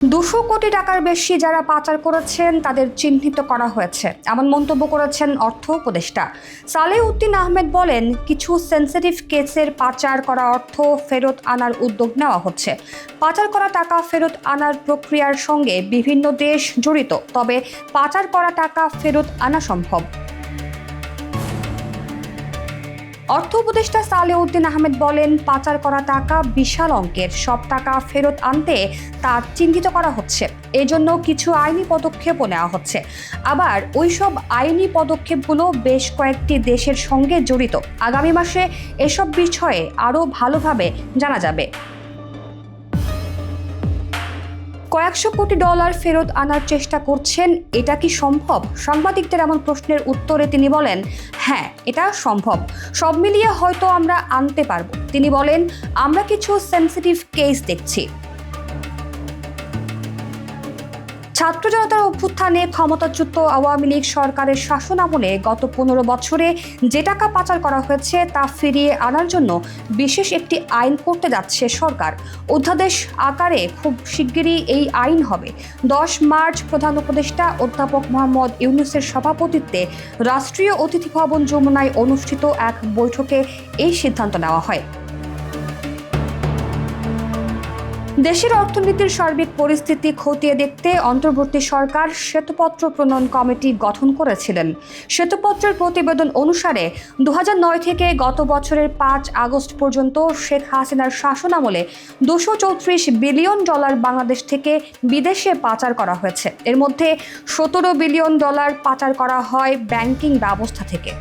200 কোটি টাকার বেশি যারা পাচার করেছেন তাদের চিহ্নিত করা হয়েছে, এমন মন্তব্য করেছেন অর্থ উপদেষ্টা সালেহউদ্দিন আহমেদ। বলেন, কিছু সেনসিটিভ কেসের পাচার করা অর্থ ফেরত আনার উদ্যোগ নেওয়া হচ্ছে। পাচার করা টাকা ফেরত আনার প্রক্রিয়ার সঙ্গে বিভিন্ন দেশ জড়িত, তবে পাচার করা টাকা ফেরত আনা সম্ভব। অর্থ উপদেষ্টা সালেহউদ্দিন আহমেদ বলেন, পাচার করা টাকা বিশাল অঙ্কের, সব টাকা ফেরত আনতে তা চিহ্নিত করা হচ্ছে। এজন্য কিছু আইনি পদক্ষেপও নেওয়া হচ্ছে। আবার ওইসব আইনি পদক্ষেপগুলো বেশ কয়েকটি দেশের সঙ্গে জড়িত। আগামী মাসে এসব বিষয়ে আরও ভালোভাবে জানা যাবে। কয়েকশো কোটি ডলার ফেরত আনার চেষ্টা করছেন, এটা কি সম্ভব? সাংবাদিকদের এমন প্রশ্নের উত্তরে তিনি বলেন, হ্যাঁ, এটা সম্ভব। সব মিলিয়ে হয়তো আমরা আনতে পারবো। তিনি বলেন, আমরা কিছু সেনসিটিভ কেস দেখছি। ছাত্র জনতার অভ্যুত্থানে ক্ষমতাচ্যুত আওয়ামী লীগ সরকারের শাসনামলে গত 15 বছরে যে টাকা পাচার করা হয়েছে তা ফিরিয়ে আনার জন্য বিশেষ একটি আইন করতে যাচ্ছে সরকার। অধ্যাদেশ আকারে খুব শিগগিরই এই আইন হবে। 10 মার্চ প্রধান উপদেষ্টা অধ্যাপক মোহাম্মদ ইউনূসের সভাপতিত্বে রাষ্ট্রীয় অতিথি ভবন যমুনায় অনুষ্ঠিত এক বৈঠকে এই সিদ্ধান্ত নেওয়া হয়। দেশের অর্থনীতির সার্বিক পরিস্থিতি খতিয়ে দেখতে অন্তর্বর্তী সরকার শ্বেতপত্র প্রণয়ন কমিটি গঠন করেছিলেন। শ্বেতপত্রের প্রতিবেদন অনুসারে 2009 থেকে গত বছরের 5 আগস্ট পর্যন্ত শেখ হাসিনার শাসনামলে 234 বিলিয়ন ডলার বাংলাদেশ থেকে বিদেশে পাচার করা হয়েছে। এর মধ্যে 17 বিলিয়ন ডলার পাচার করা হয় ব্যাংকিং ব্যবস্থা থেকে।